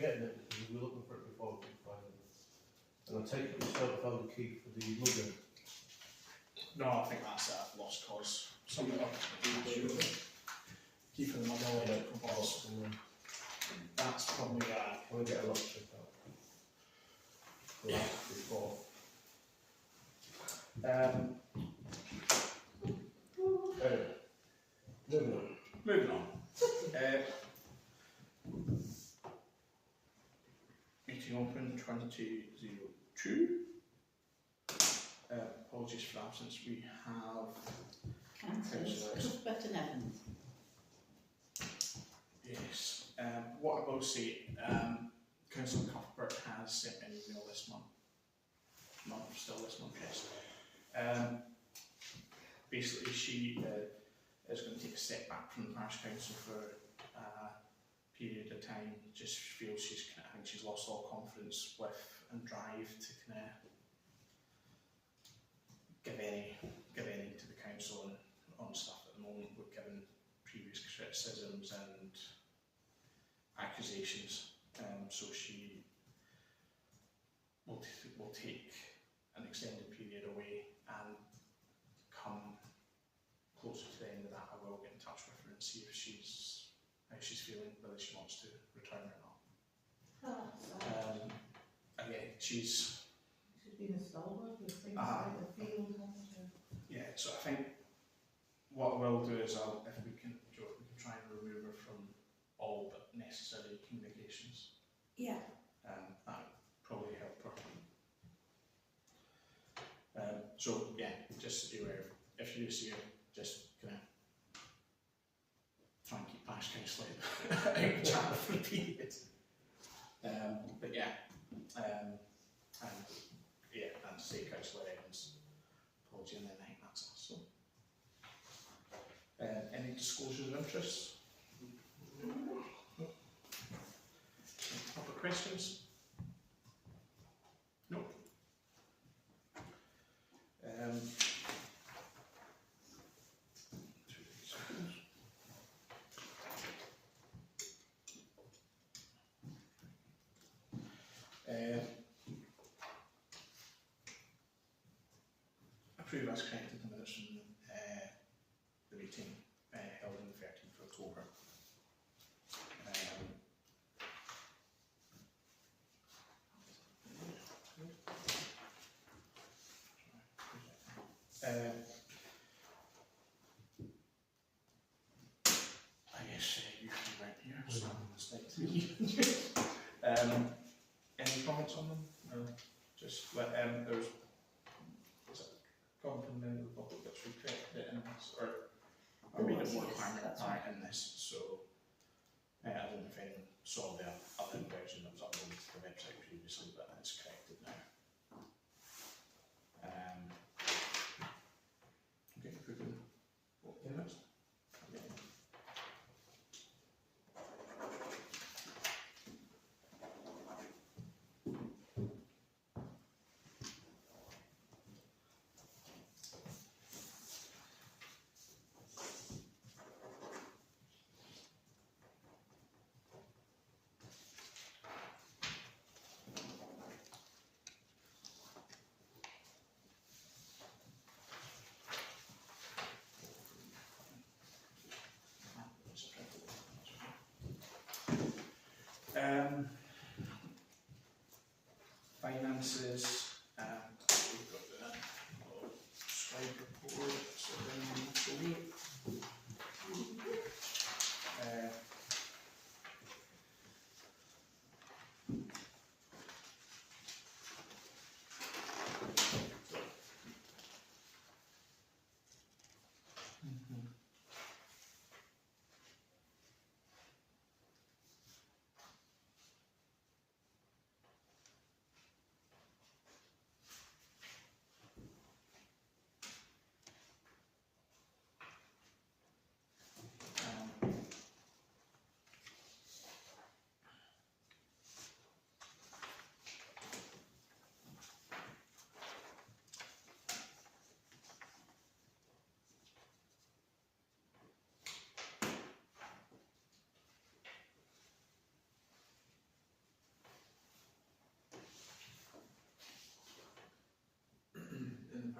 getting it because we were looking for it before we could find it. And I take it we still haven't found the key for the mugger. No, I think that's a lost cause. Something like keep them on electrical box. That's probably Can we get a lock check out? Before. moving on. Meeting open 22:02. Apologies for absence. We have Councillors Cuthbert and Evans. yes. What I will say, Councillor Cuthbert has sent an email this month. Still this month, yes. Basically, she is going to take a step back from the Parish Council for a period of time. Just feels I think she's lost all confidence with and drive to kind of give any to the council on stuff at the moment. We've given previous criticisms and accusations, so she will take an extended period away, and come closer to the end of that I will get in touch with her and see if how she's feeling, whether she wants to return or not. Again, she's been a stalwart with things like the field, hasn't she? Yeah, so I think what I will do is if we can try and remove her from all but necessary communications. Yeah. That would probably help her. So yeah, just be aware, if you do see her, just kind of try and keep Parish Council out of chat for a period. But yeah, and to say Councillor Evans, apology, and then I think that's us. So, any disclosures of interest? Other questions? No. Approve as corrected the minutes from the meeting held on the 13th of October. I guess you can right here, so it's like any comments on them? Or just let there's come from the public that's retracted it in this, or we made it more requirement in this, so I don't know if anyone saw the other version that was uploaded to the website previously, but it's corrected now. Okay, if we can vote the next. Okay. Finances, we've got the slide report, so then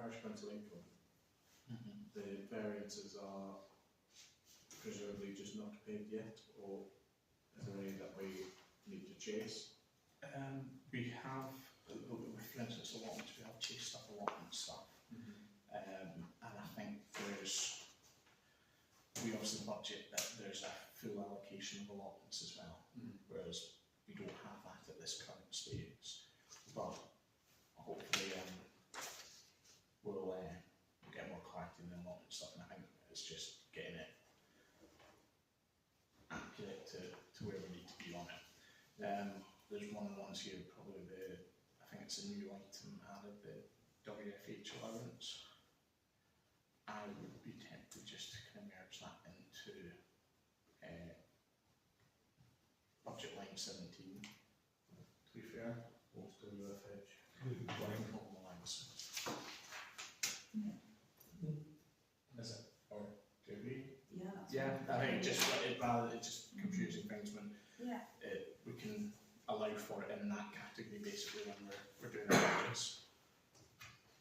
parish council income, the variances are presumably just not paid yet, or is there any that we need to chase? We have, for instance, allotments, we have chased up allotment stuff. And I think we obviously budget that there's a full allocation of allotments as well, whereas we don't have that at this current stage. But hopefully we'll get more clarity in the allotment stuff, and I think it's just getting it accurate to where we need to be on it. There's one of the ones here, probably I think it's a new item added, the WFH allowance. I would be tempted just to kind of merge that into budget line 17, to be fair. What's WFH? Line home allowance. Is it? Or do we? Yeah, that's Yeah, right. I think rather than just confusing things when Yeah. we can allow for it in that category basically when we're doing the budgets.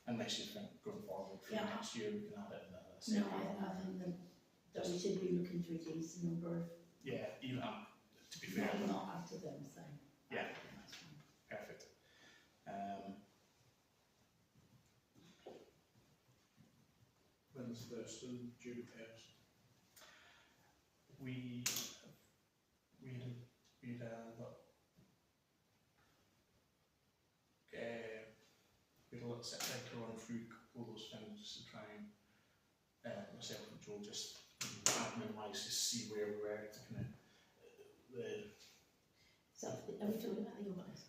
Unless you think going forward for Yeah. next year we can add it in the No, second I think that we should be looking to reduce the number of, Yeah, even to be fair. not add to them, so. Yeah. I think that's fine. Perfect. When's Thurston due to pay us? We had a little set down to run through all those things just to try and myself and Joe just minimise to see where we were to kind of So, are we talking about the orders?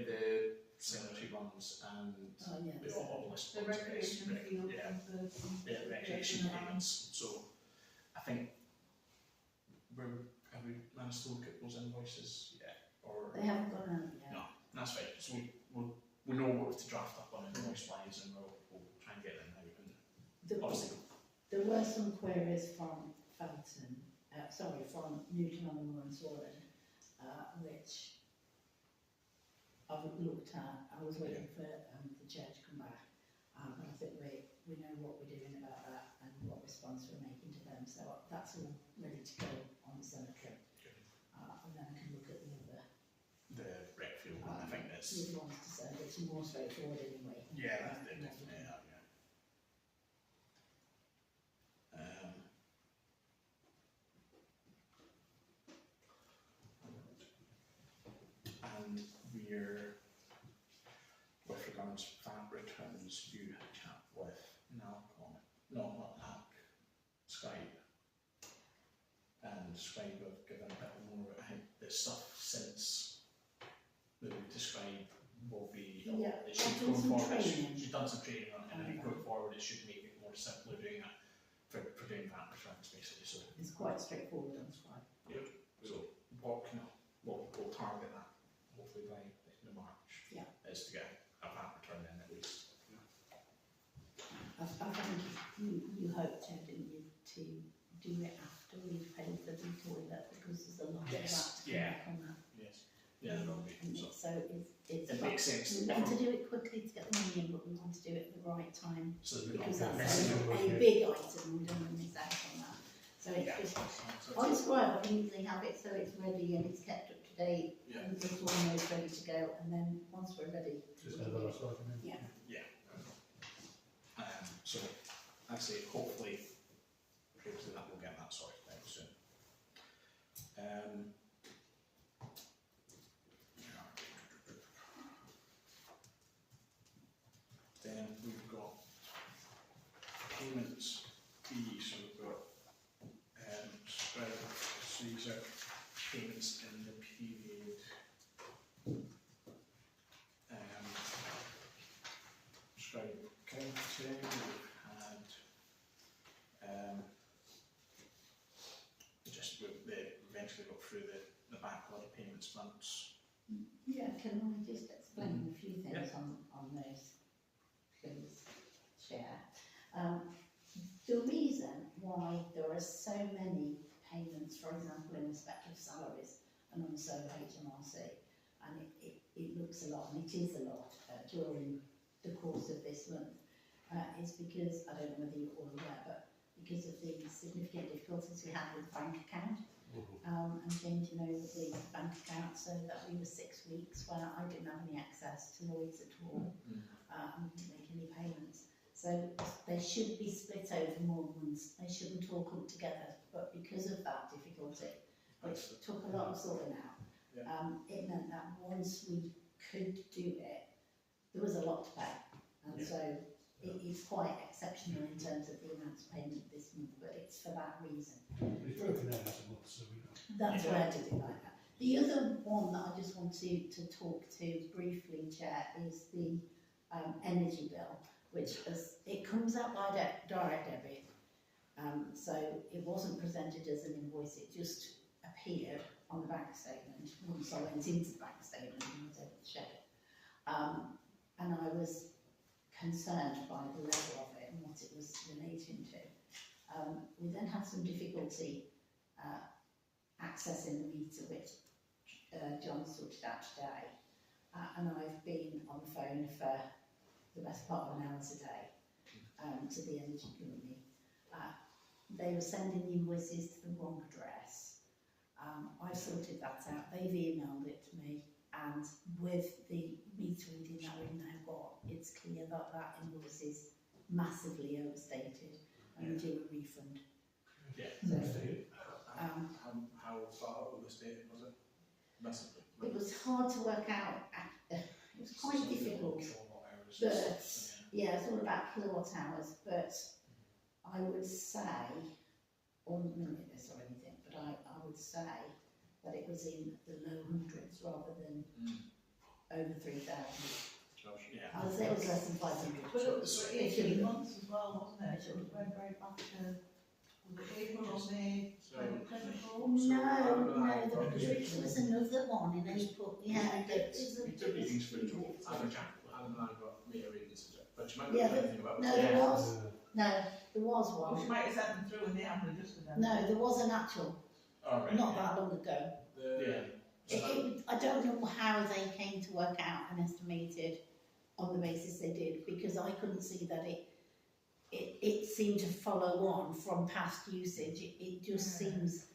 the cemetery ones and Oh, yeah. the obelisk The ones, I guess. recreation field Yeah. and the. Recreation payments. So I think have we managed to look at those invoices yet? Or They haven't gone out yet. no, that's fine. So we know what to draft up on invoice wise, and we'll try and get them out. And obviously, There were some queries from Felton, from Newton and Sworden, which I've looked at. I was waiting for the chair to come back, but I think we know what we're doing about that and what response we're making to them. So that's all ready to go on the cemetery. And then I can look at the rec field one, I think that's the other ones to send, which are more straightforward anyway. yeah, that's definitely that, yeah. And we're, with regards to VAT returns, you had a chat with NALC, not NALC, Scribe. And Scribe have given a bit more, I think the stuff since the move to Scribe will be, Yeah, it should I've go done some forward, training. she's done some training on it, and I think going forward it should make it more simpler doing it for doing VAT returns basically, so. It's quite straightforward on Scribe. So what can we'll target that hopefully by the end of March. Yeah. Is to get a VAT return in at least. I think you hoped to, didn't you, to do it after we've paid for the toilet, because there's a lot of Yes, that to yeah. come back on that. Yes. Yeah, there will be. And So so it's it makes sense. we want to do it quickly to get the money in, but we want to do it at the right time, So we're because not that's messing a big item, we don't want to miss out on that. So it's Yeah. just, So on Scribe, I usually have it so it's ready and it's kept up to date, Yeah. and it's almost ready to go, and then once we're ready. Just have a sort of. Yeah. so I say hopefully that we'll get that sorted out soon. Then we've got payments fee, so we've got Scribe, so these are payments in the period. Scribe County, we've had we eventually got through the backlog of payments months. Yeah, can I just explain a few things Yeah. on those, please, Chair? The reason why there are so many payments, for example, in respect of salaries and also HMRC, and it looks a lot, and it is a lot during the course of this month, is because, I don't know whether you're all aware, but because of the significant difficulties we had with the bank account, and changing over the bank account so that we were 6 weeks where I didn't have any access to Lloyds at all, and couldn't make any payments. So they should be split over more months, they shouldn't all come together, but because of that difficulty, which took a lot of sorting out, it meant that once we could do it, there was a lot to pay, and so it is quite exceptional in terms of the amounts payment this month, but it's for that reason. It's broken down as a month, so we know. That's why I did it like that. The other one that I just want to talk to briefly, Chair, is the energy bill, which it comes out by direct debit. So it wasn't presented as an invoice, it just appeared on the bank statement once I went into the bank statement and was able to check it. And I was concerned by the level of it and what it was relating to. We then had some difficulty accessing the meter, which John sorted out today, and I've been on the phone for the best part of an hour today to the energy company. They were sending the invoices to the wrong address. I sorted that out, they've emailed it to me, and with the meter reading that we've now got, it's clear that that invoice is massively overstated and we do a refund. How far overstated was it? Massively. It was hard to work out, it was quite difficult, but yeah, it's all about kilowatt hours, but I would say, or minute this or anything, but I would say that it was in the low hundreds rather than over 3,000. Yeah. I would say it was less than 500. But it was 18 months as well, wasn't it? It went right back to, was it April or May 2024? No, there was another one in April, yeah. Meter readings for Joe. Adam and I got meter readings, but you might not Yeah, know anything about no, it. there was, no, there was Well, she one. might have sent them through and they haven't adjusted them. No, there was an actual, not that long ago. I don't know how they came to work out and estimated on the basis they did, because I couldn't see that it seemed to follow on from past usage. It just seems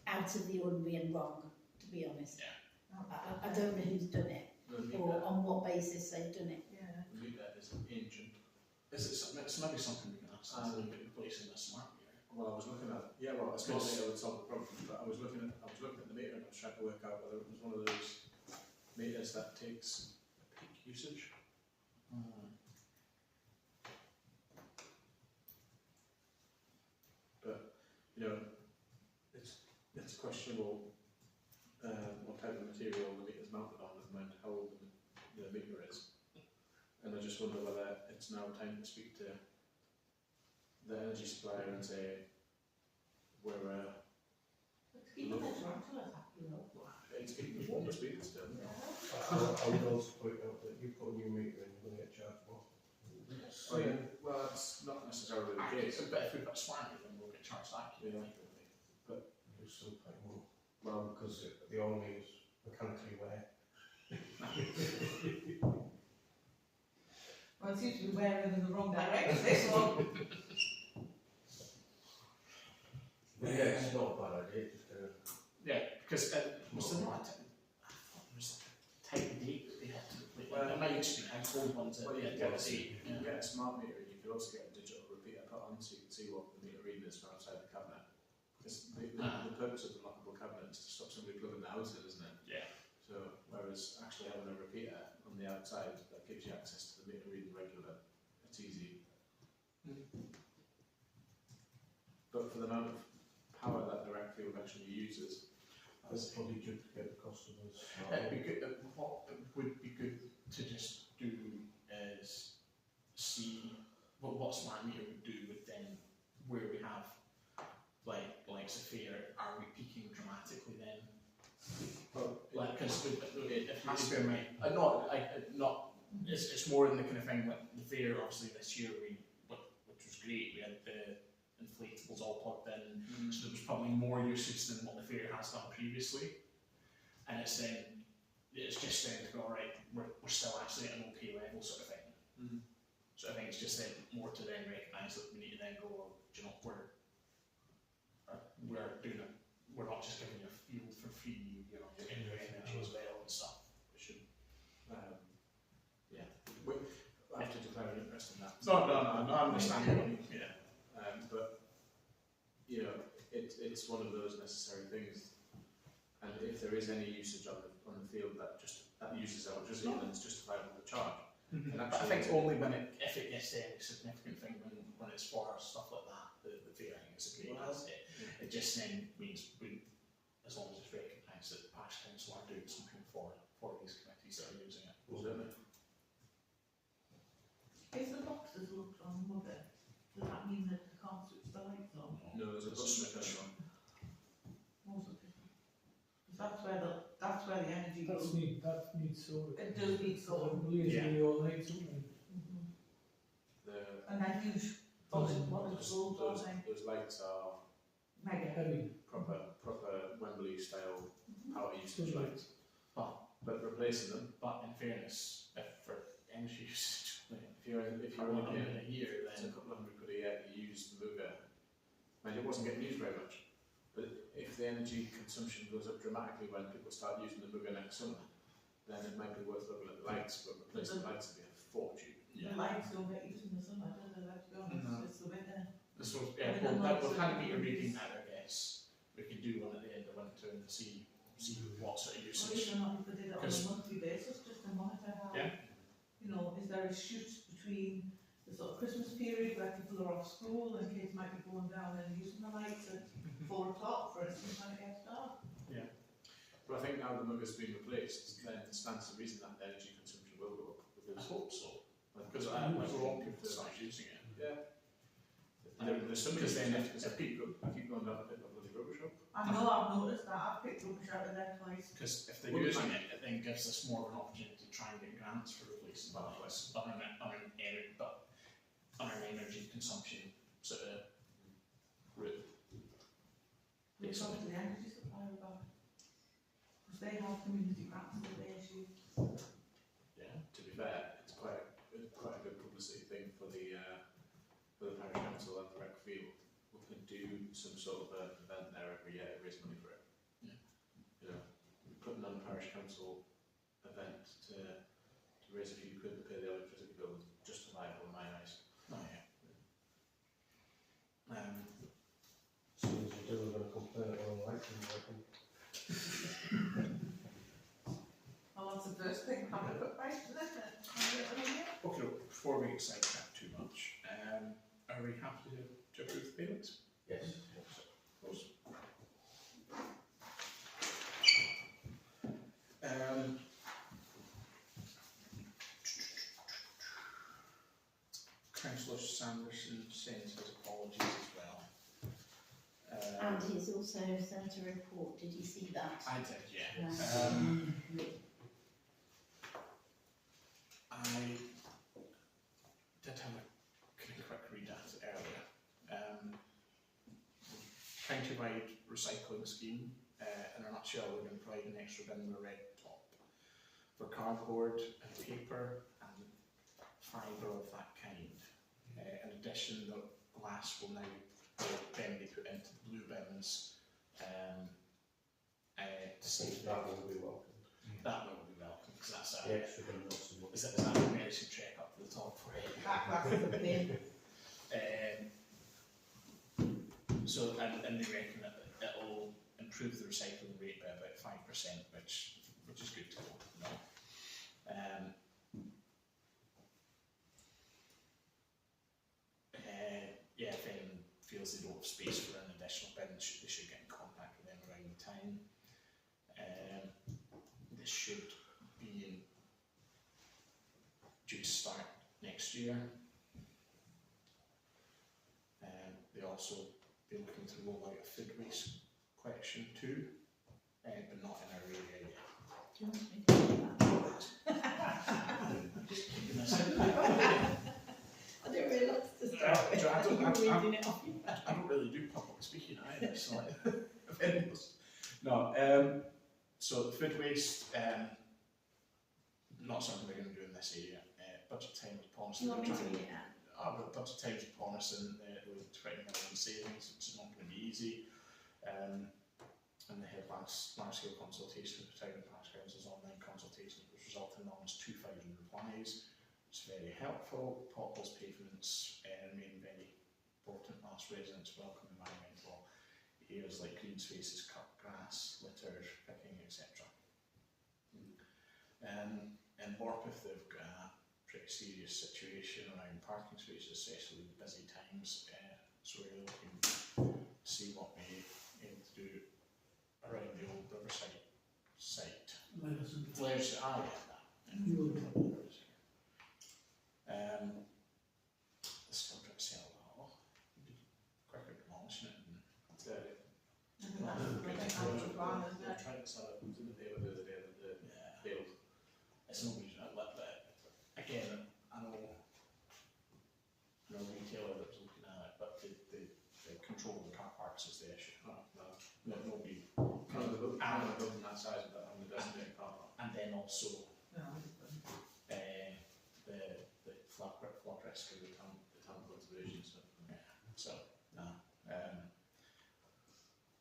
out of the ordinary and wrong, to be honest. I don't know who's done it or on what basis they've done it. The meter is ancient. It's maybe something we can ask them to replace in a smart meter. Well, I was looking at, a small meter would solve the problem, but I was looking at the meter and I was trying to work out whether it was one of those meters that takes peak usage. But, it's questionable what type of material the meter's mounted on, never mind how old the meter is. And I just wonder whether it's now time to speak to the energy supplier and say, it's keeping the warmer speed still. I would also point out that you put a new meter in, you're going to get charged more. Well, that's not necessarily the case. But if we've got smart meter, then we'll get charged that. There's some point more. Well, because the only is mechanically aware. Well, it seems to be wearing in the wrong direction, this one. Yeah, it's not a bad idea, just Because was there not a type of date that they had to replace? It might just be household ones that they had to see. You can get a smart meter and you can also get a digital repeater put on so you can see what the meter reading is from outside the cabinet. Because the purpose of the lockable cabinet is to stop somebody plugging the house in, isn't it? Yeah. So, whereas actually having a repeater on the outside that gives you access to the meter reading regular, it's easy. But for the amount of power that direct field actually uses, that's probably duplicate the cost of us. It'd be good, what would be good to just do is see what smart meter would do with then where we have like severe, are we peaking dramatically then? Because it has to be in mind, it's more in the kind of thing like the fair. Obviously this year which was great, we had the inflatables all plugged in, so there was probably more usage than what the fair has done previously, and it's just saying to go, right, we're still actually at an okay level sort of thing. So I think it's just then more to then recognise that we need to then go, well, do you know, we're doing it, we're not just giving you a field for free, you know, you're getting your energy as well and stuff. We should, yeah, I have to declare an interest in that. No, I understand what you mean, yeah. But, you know, it's one of those necessary things, and if there is any usage on the field that uses electricity, then it's justifiable to charge. And But I actually, think only if it gets to any significant thing, when it's for stuff like that, the fee, I think is a great asset. It just then means as long as it's recognised that the Parish Council are doing something for these committees that are using it. certainly. If the boxes looked on Mother, does that mean that they can't switch the lights on? No, there's a button that turns on. Most of it. Because that's where the energy That goes. needs solar. It does need solar. Usually all night, don't we? And then huge, what is gold, aren't they? Those lights are Mega. Heavy. proper Wembley style power usage Good lights. But replacing them, But in fairness, if for energy usage, if you're only in paying a year, it's then a couple of £100 a year to use the mover, and it wasn't getting used very much. But if the energy consumption goes up dramatically when people start using the mover next summer, then it might be worth looking at the lights, but replacing the lights would be a fortune. The lights don't get used in the summer, do they? Let's be honest, No. it's the winter. this was, we'll kind of be reading that, I guess. We could do one at the end of winter and see what sort of Or usage. even not if they did it on a 'Cause- monthly basis, just to monitor how, Yeah. you know, is there a shoot between the sort of Christmas period where people are off school and kids might be going down and using the lights at 4 o'clock, for instance, when it gets dark? But I think now the mover's been replaced, then it stands to reason that the energy consumption will go up. I Because hope so, because I I want people to start using it. there's so many Because then because I keep going down to pick up bloody rubbish up. I know, I've noticed that, I've picked rubbish out of there twice. Because if they're Well, using it, it then gives us more of an opportunity to try and get grants for replacing batteries on an energy consumption sort of route. Which Basically. one's the energy supplier about? Because they have community grants that they issue. Yeah. To be fair, it's quite a good publicity thing for the Parish Council and the rec field. We can do some sort of an event there every year to raise money for it. Yeah. You know, putting on a Parish Council event to raise a few quid to pay the electricity bill is justifiable in my eyes. Oh yeah. As soon as you do, we're going to complain about the lights and everything. Well, that's the first thing, have a look right, isn't it? Okay, before we get sidetracked too much, are we happy to approve the payments? Yes. Councillor Sanderson sends his apologies as well. And he's also sent a report, did you see that? I did, yeah. I did have a quick read at it earlier. County-wide recycling scheme, in a nutshell, we're going to provide an extra bin with a red top for cardboard and paper and fibre of that kind. In addition, the glass will now then be put into the blue bins. To save That will be welcome. that will be welcome, because that's The extra bin not so much. is that a medicine check up to the top for it? That's the pain. So, and they reckon that it'll improve the recycling rate by about 5%, which is good to know. Yeah, if anyone feels they don't have space for an additional bin, they should get in contact with them around the time. This should be due to start next year. They also be looking to roll out a food waste collection too, but not in our area yet. Do you want me to do that? I'm just keeping this in. I didn't realise to start with, I don't- you were reading it off your I don't really do public speaking either, so if anyone's... No, so the food waste, not something we're going to do in this area, budget time was upon us. Do you want me to read it out? But budget time was upon us, and there was 20 million savings, which is not going to be easy. And they had large-scale consultation with the town and parish councils, online consultation, which resulted in almost 2,000 replies. It's very helpful. Potholes, pavements remain very important whilst residents welcome environmental areas like green spaces, cut grass, litter, picking, etc. In Morpeth, they've got a pretty serious situation around parking spaces, especially with busy times. So we're looking to see what we're able to do around the old Riverside site. Where's the still trying to sell that off. You'd be quicker demolishing it and I think that's the plan, isn't They're it? trying to sell it to the paper the other day that the failed. it's no reason but again, I know retailer that was looking at it, but the control of the car parks is the issue. Nobody Kind of a building that size without having a designated car park. and then also No, the flood risk of The town conservation stuff. so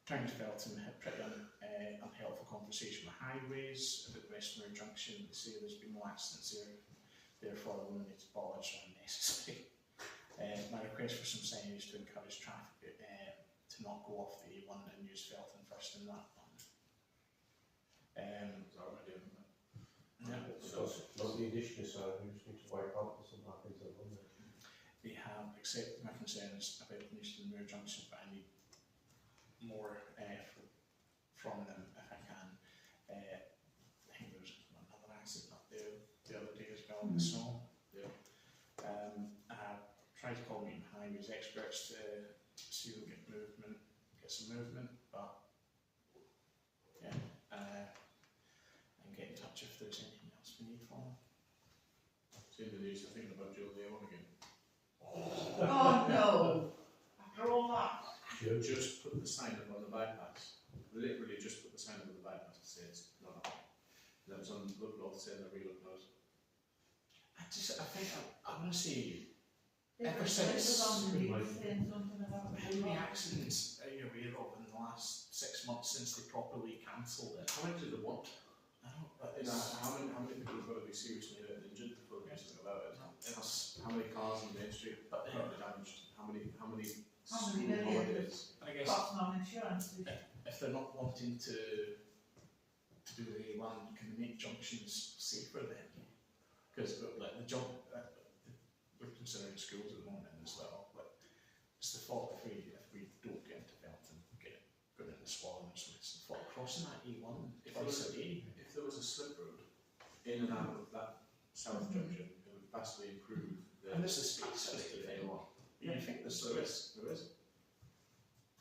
trying to develop some pretty unhelpful conversation with highways about Westmere Junction. They say there's been no accidents there, therefore the eliminated bollards are unnecessary. My request for some signage to encourage traffic to not go off the A1 and use Felton first in that one. It's already doing that. Yeah. So it's not the addition side, we just need to wipe out for some happens at one. They have accepted my concerns about the Northumbria Junction, but I need more from them if I can. I think there was another accident up there the other day as well in the snow. Yeah. I tried to call Meeting Highways experts to see if we can get some movement, but yeah, and get in touch if there's anything else we need from them. Seen the news, I think about Julie on again. Oh no! After all that. Just put the sign up on the bypass. Literally just put the sign up on the bypass to say it's not up. And that was on Look North saying they're re-looking at us. I think I want to say, It Ever was since- on the news saying something about how many accidents are you aware of in the last 6 months since they properly cancelled it? How many did they want? I don't know, but You it's, know, how many people have got to be seriously hurt and injured before they do something about it? How many cars on Main Street but got damaged? How many How many school million? holidays? I guess cost on insurance. if they're not wanting to do the A1, can they make junctions safer then? Because like the job, we're considering schools at the moment as well, but it's the thought if we don't get into Felton, put it in the Swan, it's the thought of crossing that A1 If there was twice a day. If there was a slip road in and out of that south junction, it would vastly improve the. And there's a space for it if anyone. You think there's There is.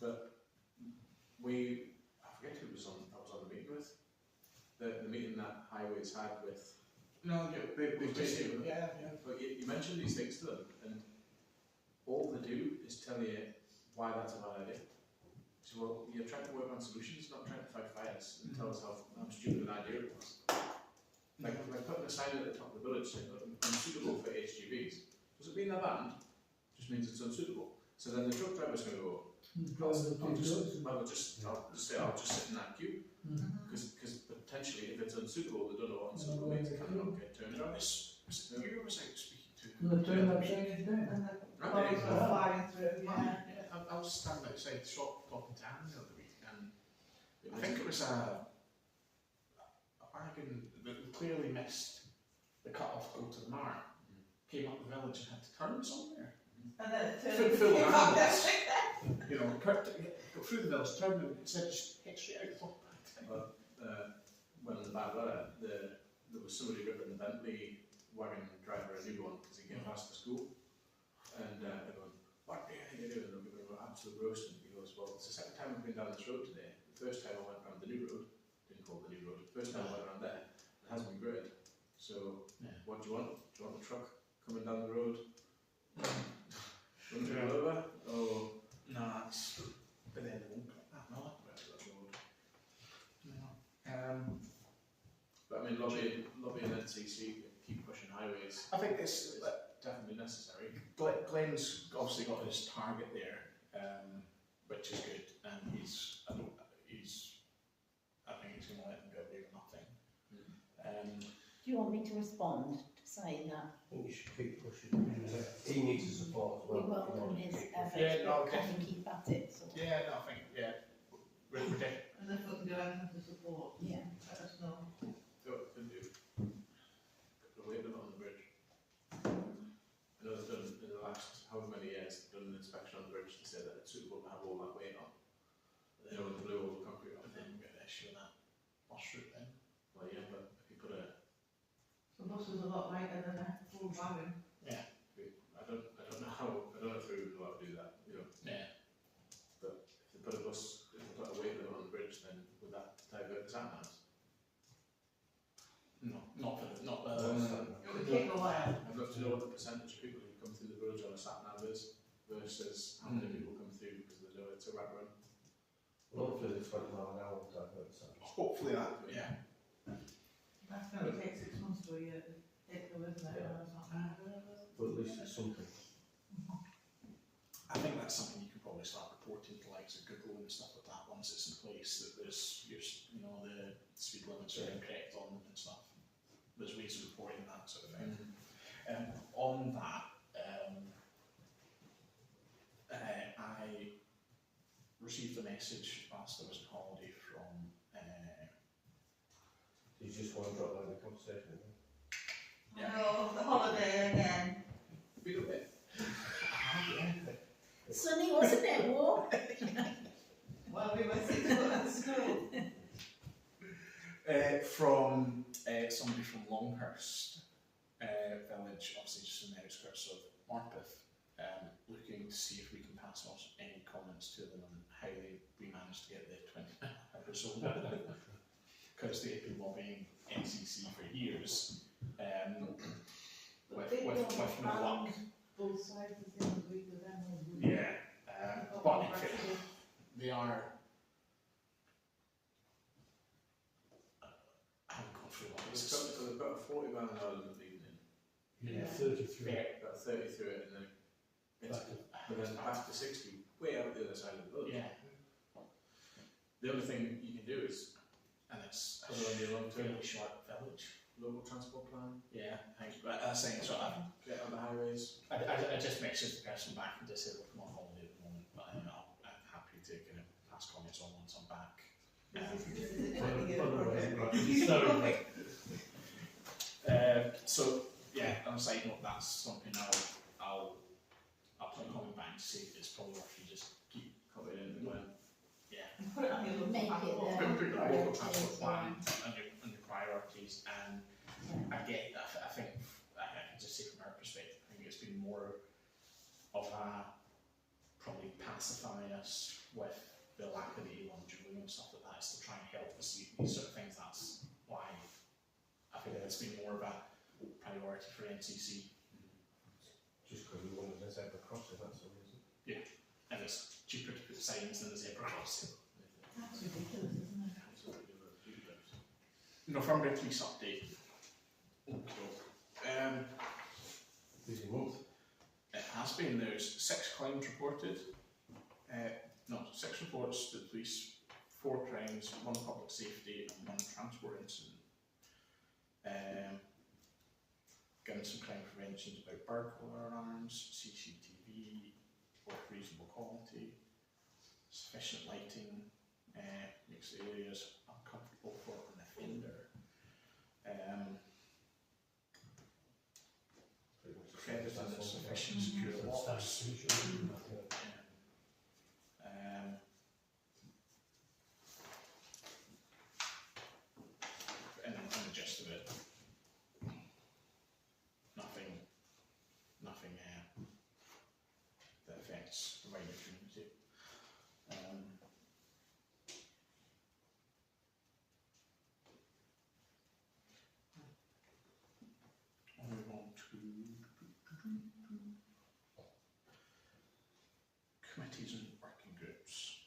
But I forget who was on. I was on the meeting with the meeting that Highways had with. No, We've just, been- yeah. But you mentioned these things to them, and all they do is tell you why that's a bad idea. So, well, you're trying to work on solutions, not trying to fight fires and tell us how stupid an idea it was. Like putting a sign at the top of the village saying unsuitable for HGVs. Does it mean they're banned? Just means it's unsuitable. So then the truck driver's going to go, I'll just sit in that queue. Because potentially if it's unsuitable, they don't know what unsuitable means, it cannot get turned around. You was out speaking to. Will they turn that sign down? And the cars are flying through, yeah. I was standing outside the shop talking to Anne the other week, and I think it was a wagon that clearly missed the cut-off go to the mark, came up the village and had to turn somewhere. And then it Full turned of animals. You know, go through the village, turn and instead just hit straight out the top. When in the bad weather, there was somebody ripping the Bentley wagon driver a new one because he came past the school, and they're going, "What the hell are you doing?" And they're going, "Absolute roasting." He goes, "Well, it's the second time I've been down this road today. The first time I went around the new road, didn't call it the new road. The first time I went around there, it hasn't been great. So, what do you want? Do you want the truck coming down the road? Run it over? Oh, No, it's, but then they won't put that no. But I mean, lobbying NCC, keep pushing highways. I think it's Definitely necessary. Glenn's obviously got his target there, which is good, and I think he's going to let them get away with nothing. Do you want me to respond to say that I think you should keep pushing. He needs the support as we well. welcome his efforts, Yeah, no, but can he keep at it? Sort of? Yeah, no, I think we're And if we can do anything to support, Yeah. let us know. Can do. Put the weight limit on the bridge. I know they've done, in the last however many years, they've done an inspection on the bridge to say that it's suitable to have all that weight on. They know the blue all the concrete I on think it. we've got an issue with that bus route then. Well, yeah, but if you put a, The bus is a lot lighter than a full wagon. I don't know how, I don't know if they would know how to do that, you know. Yeah. But if they put a bus, if they put a weight limit on the bridge, then would that divert the sat navs? No, not It would take a while. I'd love to know what the percentage of people who come through the village on a sat nav is versus how many people come through because they know it's a rat run. Hopefully the 20 mile an hour will divert the sound. hopefully that, yeah. That's going to take 6 months to a year to take the with that. Yeah. But at least it's something. I think that's something you can probably start reporting to likes of Google and stuff like that once it's in place, that there's, you know, the speed limits are incorrect on them and stuff. There's ways of reporting that sort of thing. On that, I received a message whilst I was on holiday from You just want to drop that in the conversation, isn't it? Oh, the holiday again. Big a bit. Sunny, wasn't it? Warm? Well, we were 6 months at school. from somebody from Longhurst village, obviously just in the outskirts of Morpeth, looking to see if we can pass on any comments to them on how we managed to get the 20 hours over. Because they've been lobbying NCC for years, with no luck. Both sides of the same week with them. Yeah, but in fact, they are. I haven't gone through all this. So they've got a 40 mile an hour limit leading in. Yeah, Yeah. 33. Got a 30 through it and then it's, but then back to 60, way out the other side of the village. Yeah. The other thing you can do is, and it's Put it on your long term fairly short village. local transport plan, Yeah, thanks. But I was saying, so get on the highways. I just messaged the person back and just said, look, I'm on holiday at the moment, but I'm happy to kind of pass comments on once I'm back. So yeah, on a side note, that's something I'll put a comment back to say it's probably worth you just keep Copy it in the plan. Put it on your local Make it passport. there. put your local transport Yeah. plan and your priorities, and I think I can just say from our perspective, I think it's been more of a probably pacify us with the lack of the A1 dueling and stuff like that, is to try and help us see these sort of things. That's why I think it's been more of a priority for NCC, Just because we wanted a zebra crossing, that's the reason. and it's cheaper to put signs than a zebra crossing. That's ridiculous, isn't it? Absolutely ridiculous. Northumbria police update. Okay. Busy month. It has been. There's 6 claims reported. 6 reports to the police, 4 crimes, 1 public safety and 1 transport incident. Given some crime preventions about burglar alarms, CCTV, with reasonable quality, sufficient lighting, makes the areas uncomfortable for an offender. Credited that sufficient secure locks. And the gist of it, nothing that affects the wider community. I'll move on to committees and working groups.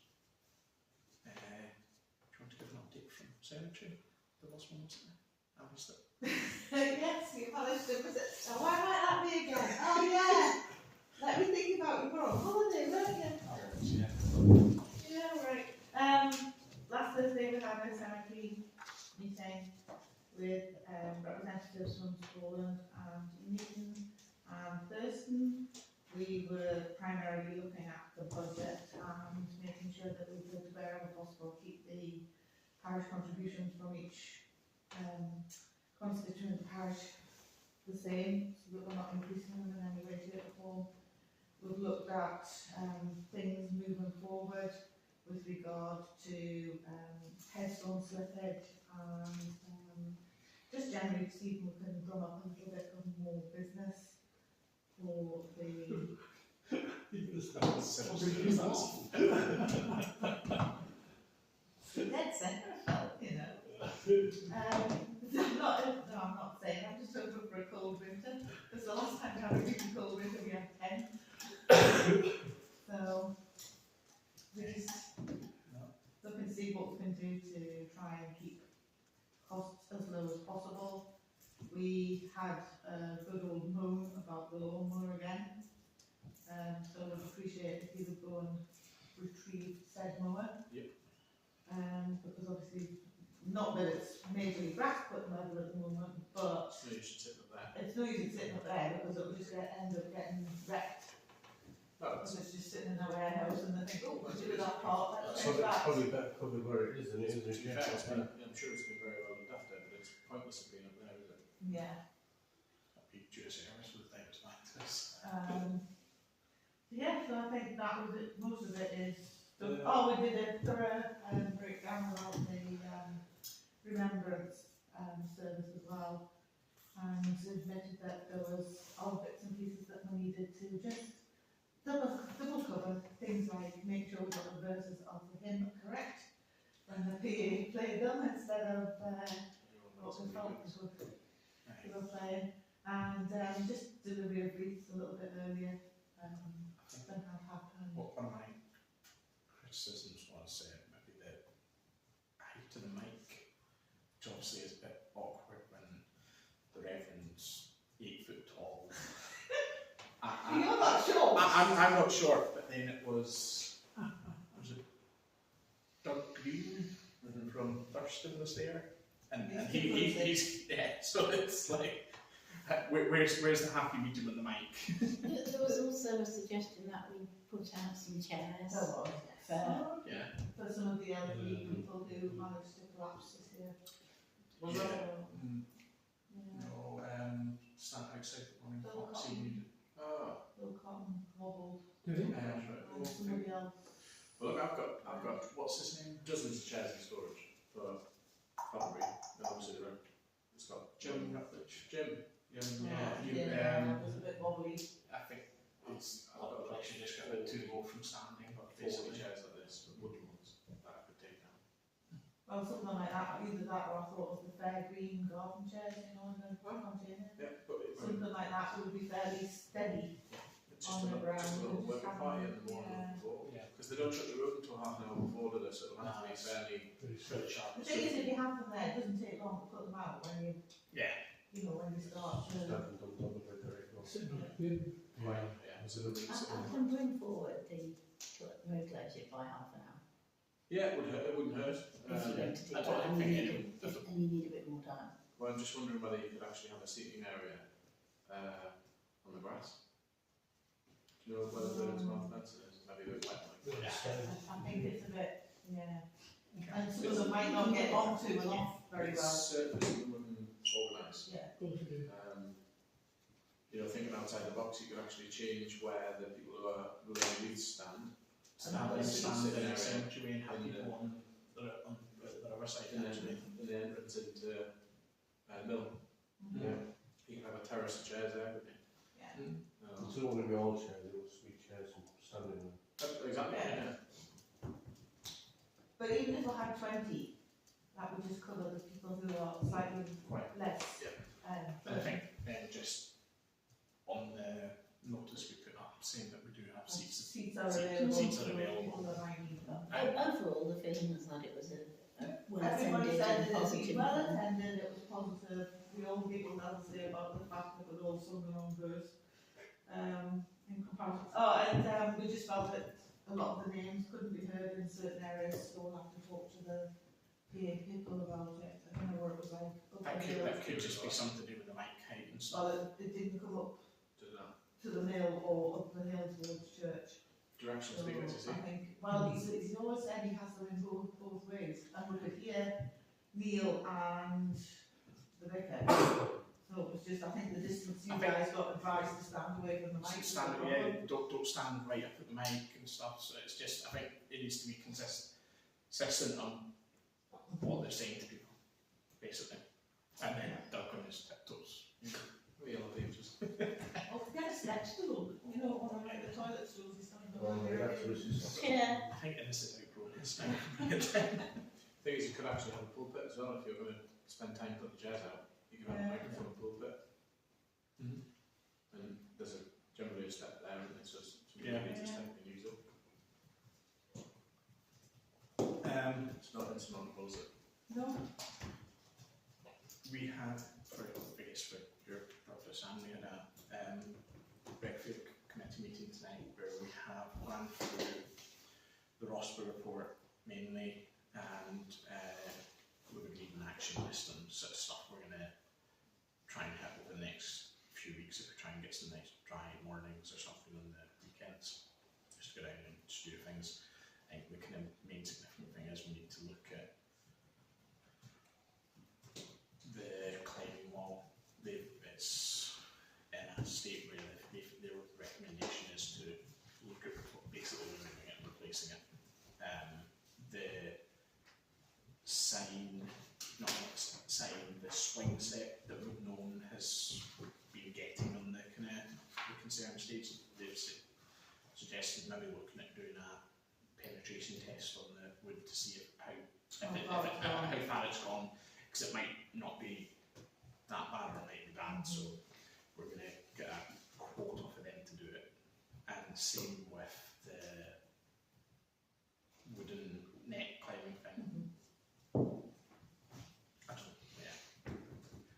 Do you want to give an update from Secretary? The last one was there. I missed it. Yes, you managed to visit. Oh, why might that be again? Oh yeah. Let me think about you. We're on holiday, weren't you? Yeah. Yeah, right. Last Thursday we had a cemetery meeting with representatives from Scotland and Newton and Thurston. We were primarily looking at the budget and making sure that we could, wherever possible, keep the parish contributions from each constituent parish the same, so that we're not increasing them in any way, shape or form. We've looked at things moving forward with regard to headstone slippage and just generally to see if we can drum up a little bit of more business for the dead centre felt, you know. I'm not saying, I'm just hoping for a cold winter, because the last time we had a really cold winter we had 10. So, we just look and see what we can do to try and keep costs as low as possible. We had a good old moan about the lawnmower again, so I would appreciate if you would go and retrieve said mower. Yep. Because obviously, not that it's majorly grass cutting level at the moment, but So you should sit up there. it's no use it sitting up there because it will just end up getting wrecked. Oh, Because it's just sitting in a warehouse and they think, oh, we'll do that part, let's So do it's that. probably better covered where it is than it to is. be fair, it's been, I'm sure it's been very well looked after, but it's pointless of being up there, is it? Yeah. That'd be due service with David's back to this. Yeah, so I think that was it. Most of it is. Oh, we did a thorough breakdown about the remembrance service as well, and admitted that there was odd bits and pieces that we needed to just double cover. Things like make sure we got the verses of the hymn correct when the PA played them instead of what we felt we were playing, and just delivery of wreaths a little bit earlier than had happened. One of my criticisms was maybe the height of the mic, which obviously is a bit awkward when the Reverend's 8 foot tall. You're not sure? I'm not sure, but then it was it Doug Green from Thurston was there, and he's yeah, so it's like, where's the happy medium in the mic? There was also a suggestion that we put out some chairs There was, yes. Yeah. For some of the elderly people who managed to collapse this year. Was So, that? yeah. No, stand outside the morning Little fox. cotton. Oh, Little cotton wobbled. Did it? And somebody else. well, look, I've got what's his name? Dozens of chairs in storage for Coventry, obviously it's got Jim Rutledge. Jim. Yeah, Yeah, it was a bit wobbly. I think it's I've actually just got it too low from standing, but 40 basically. chairs like this, but wooden ones, that I could take down. Well, something like that, either that or I thought of the fair green garden chairs, you know, in the container. Yeah, but Something like that would be fairly steady. it's just on the a ground, little just working have party them, in the morning yeah. before. Yeah. Because they don't shut the road until half an hour before, do they? So it'll have to be Nice. fairly. Pretty Pretty sure. sharp. The thing is, if you have them there, it doesn't take long to put them out when you, Yeah. you know, when you start to. Haven't done double with very well. Sitting on the bin. Right, yeah. So the I can bring forward the road closure by half an hour. yeah, it wouldn't hurt. If you wanted it, I don't and think you any- need and you need a bit more time. Well, I'm just wondering whether you could actually have a seating area on the grass. Do you know where the bird's mouth fence is? Maybe a bit wet. Yeah. I think it's a bit, yeah. And some of them might not get onto and off very well. It's certainly organised. Yeah. Of course you do. You know, thinking outside the box, you could actually change where the people who are wreaths stand. Stand in the sanctuary and have in people on the other side in actually. the entrance into Mill. Mhm. Yeah. You can have a terrace of chairs there, couldn't you? Yeah. It's not going to be all chairs, it will be chairs and standing. Exactly, yeah. But even if we had 20, that would just cover the people who are slightly Right. less. Yeah. I think just on the notice we put up saying that we do have seats. Seats are available. Seats are for available. people that might need them. Overall, the feeling was that it was a well Everybody attended said and that it was positive well event. attended, it was positive, we all giggled, as I say, about the fact that we'd all sung the wrong verse. In comparison, we just felt that a lot of the names couldn't be heard in certain areas, so we'll have to talk to the PA people about it. I don't know what it was like. That could just be something to do with the mic height and stuff. Well, it didn't come up Does that to the mill or up the hill towards church. direction So speaker, is I he? think, well, he's always said he has them in both ways, and we could hear Neil and the vicar. So it was just, I think the distance you guys got advised to stand away from the mic. Stand, yeah, don't stand right up at the mic and stuff. So it's just, I think it needs to be consistent on what they're saying to people, basically. And then Doug on his tiptoes. We all dangerous. Oh, get a step stool, you know, one of like the toilet stools, he's standing Well, over we there. have to resist. Yeah. I think this is outgrown this now. Thing is, you could actually have a pulpit as well if you're going to spend time putting the chairs out. You can have a microphone pulpit. Mhm. And there's generally a step there, and it's just Yeah. just take the news up. It's not insurmountable, is it? No, We had, for your purpose, and we had a Breakfast Committee meeting tonight where we have run through the ROSPA report mainly, and we're going to need an action list and sort of stuff we're going to try and hit over the next few weeks if we try and get some nice dry mornings or something on the weekends. Just go down and just do things. I think the kind of main significant thing is we need to look at the climbing wall. It's in a state where their recommendation is to look at basically removing it and replacing it. The the swing set that we've known has been getting on the kind of the concern stage. They've suggested maybe looking at doing a penetration test on the wood to see how far it's gone, because it might not be that bad or it might be bad. So we're going to get a quote off of them to do it, and same with the wooden net climbing thing. I don't, yeah,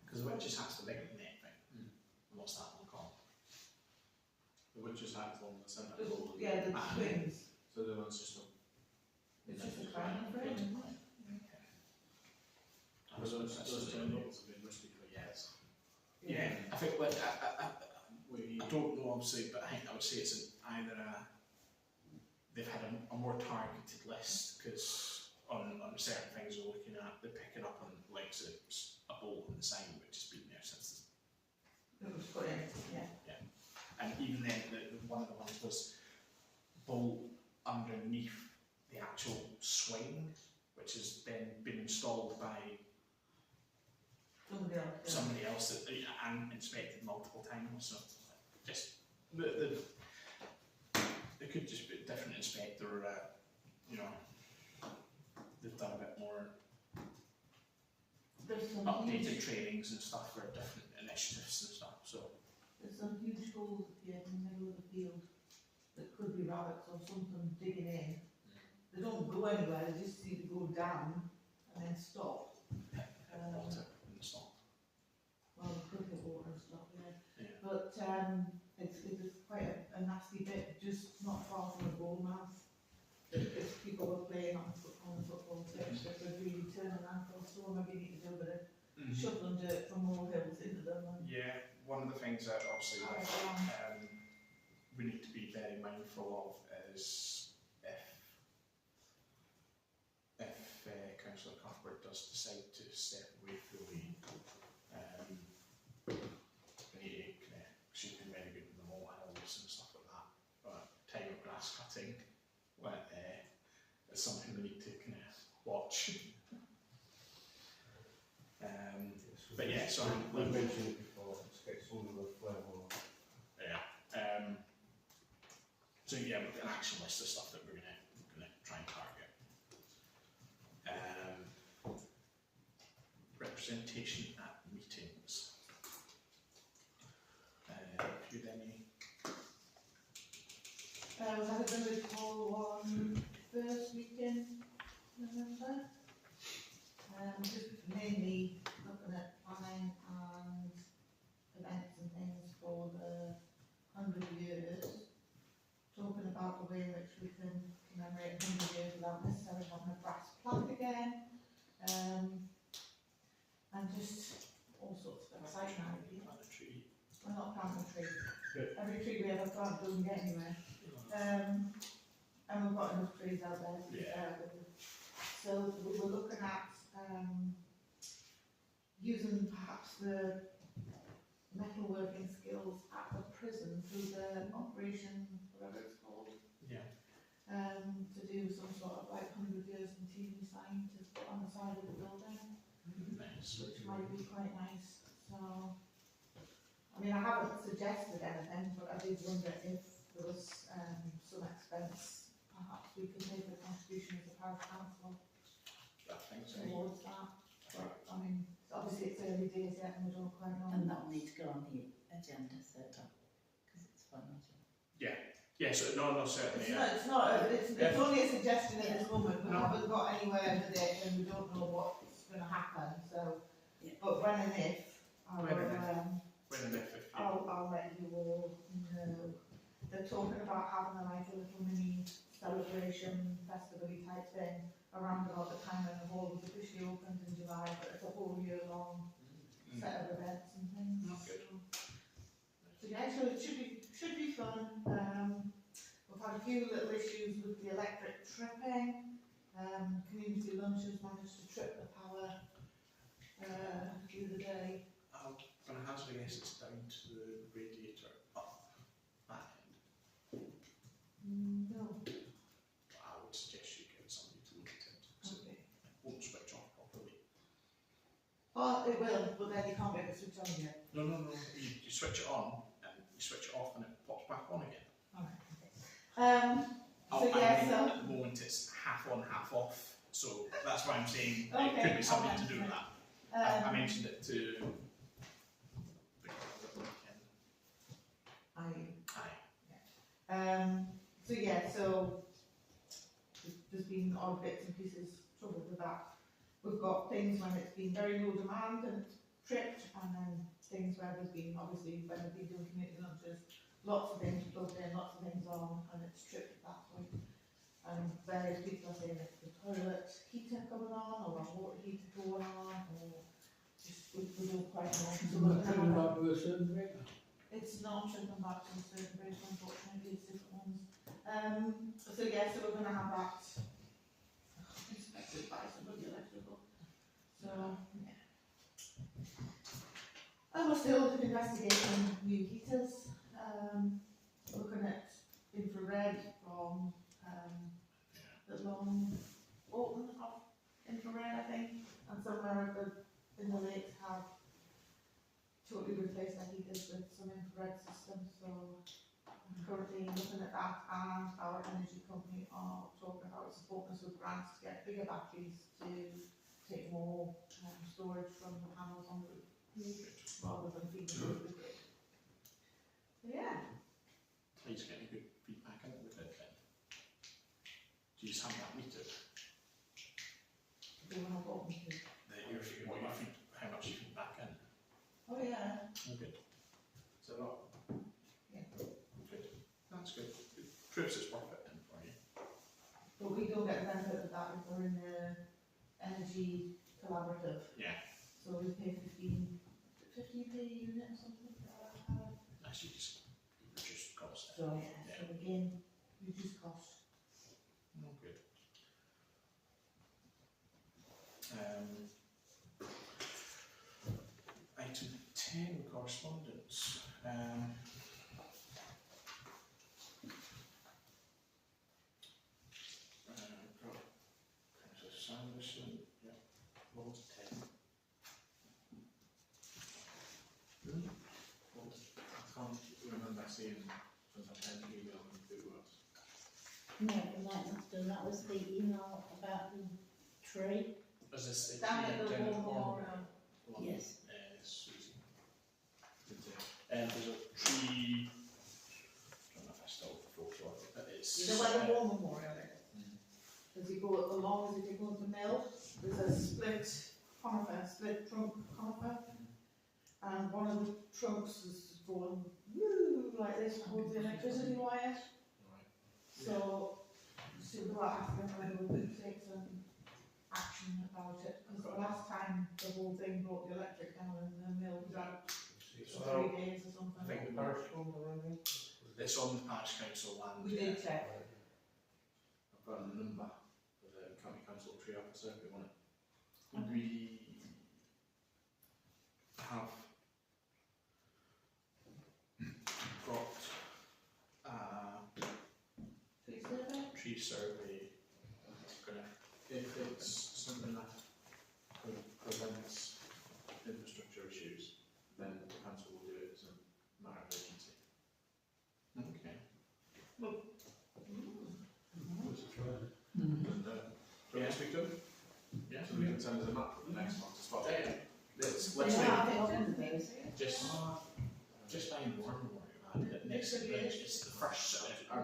because the witches has the big net thing. What's that one called? The witches hat one that's in the, it. yeah, the swings. So the one's just a. It's just a climbing frame, isn't it? Those terminals have been rusty for years. Yeah, I think like I don't know obviously, but I think I would say it's either they've had a more targeted list, because on certain things we're looking at, they're picking up on like a bolt on the sign which has been there since. It was put in, yeah. And even then, one of the ones was bolt underneath the actual swing, which has then been installed by somebody else that and inspected multiple times. So just it could just be a different inspector, you know, they've done a bit more There's some updated huge, trainings and stuff for different initiatives and stuff. So there's some huge holes appeared in the middle of the field that could be rabbits or something digging in. They don't go anywhere, they just seem to go down and then stop. water and stuff. Well, we could get water and stuff, yeah. Yeah. But it's quite a nasty bit, just not far from the ball mouth. If people were playing on the football pitch, they could really turn an ankle, so maybe need to do a bit of shoveling dirt from more hills into them. And Yeah, one of the things that obviously we need to be very mindful of is if Councillor Cuthbert does decide to step away fully, we need to she's been very good with the molehills and stuff like that, but time of grass cutting, it's something we need to kind of watch. But yeah, so We've mentioned it before, it's get some of the flavour. yeah. So yeah, we've got an action list of stuff that we're gonna try and target. Representation at meetings. If you had any. we had a village hall on first weekend, November. Just mainly looking at planning way in which we can commemorate 100 years without necessarily having a brass plaque again. And just all sorts of exciting ideas. Plant a tree. We're not planting a tree. Good. Every tree we ever plant doesn't get anywhere. And we've got enough trees out there to be fair with them. So we were looking at using perhaps the metalworking skills at the prison through the operation, whatever it's called, Yeah. to do some sort of like 100 years in TV sign to put on the side of the building, Nice. which might be quite nice. So, I mean, I haven't suggested anything, but I did wonder if there was some expense, perhaps we could make a contribution as a parish council I think so. towards that. But, I mean, obviously it's early days yet and we don't quite know. And that'll need to go on the agenda certainly, because it's financial. Yeah, so no, certainly. It's only a suggestion at this moment. We No. haven't got anywhere with it and we don't know what's going to happen. So, Yeah. but when and if, When and if I'll let you all know. They're talking about having like a little mini celebration, festival-y type thing around about the time when the hall was officially opened in July, but it's a whole year long set of events and things. Oh, good. So yeah, so it should be fun. We've had a few little issues with the electric tripping. Community lunches managed to trip the power the other day. I'm going to hazard a guess it's down to the radiator up that end. No. I would suggest you get somebody to look at it because Okay. it won't switch off properly. Well, it will, but then you can't get the switch on again. No. You switch it on and you switch it off and it pops back on again. Alright, okay. So yeah, so. At the moment it's half on, half off. So that's why I'm saying it Okay, could be something I'll to do with mention that. I mentioned it to the girl at the weekend. So yeah, so there's been odd bits and pieces trouble with that. We've got things when it's been very low demand and it's tripped, and then things where there's been, obviously, when we've been doing community lunches, lots of things plugged in, lots of things on, and it's tripped at that point. And various people are saying it's the toilet heater coming on, or a water heater going on, or just, we don't quite know. So we're gonna Coming have back with a certain breaker. It's not tripping back to a certain bridge, unfortunately, it's different ones. So yeah, so we're going to have that inspected by somebody electrical. So, yeah. And we're still investigating new heaters, looking at infrared from the long Bolton of infrared, I think, and somewhere in the lakes have totally replaced their heaters with some infrared systems. So I'm currently looking at that, and our energy company are talking about supporting us with grants to get bigger batteries to take more storage from the panels on the roof rather than feeding the roof with it. So yeah. Please get good feedback on it with it then. Do you just have that meter? Do you want to walk me through? How much you feed back in? Oh yeah. Oh, good. Is that all? Yeah. Good. That's good. It proves it's worth it then for you. But we don't get the benefit of that if we're in the energy collaborative. Yeah. So we pay 15p a unit or something for our power. Actually, just reduce the cost. So yeah, so again, reduce cost. Oh, good. Item 10, correspondence. Got Councillor Sanderson, yeah, loads of 10. I can't remember seeing sometimes email them to us. No, we might not have done, that was the email about the tree. Is this the Down at the down War corner? Memorial. One. Yes. Susan. And there's a tree. I don't know if I stole the photo of it, but it's. You know where the War Memorial is? As you go along, as you go to the mill, there's a split trunk conifer, and one of the trunks is going woo like this towards the electricity wire. Right. So, we'll ask them whether we could take some action about it, because the last time the whole thing brought the electric down and the mill was out for 3 days or something. I think Parish Council or anything? it's on the Parish Council land. We did check. I've got a number for the county council tree officer if you want it. We have got a Tree survey? tree survey. Gonna, If it's something that prevents infrastructure issues, then the council will do it as a matter of urgency. okay. And, do you want to speak to him? Yeah. So we can send us a map for the next one to spot. Let's They say, are on those. just by warm next to the bridge, it's the first I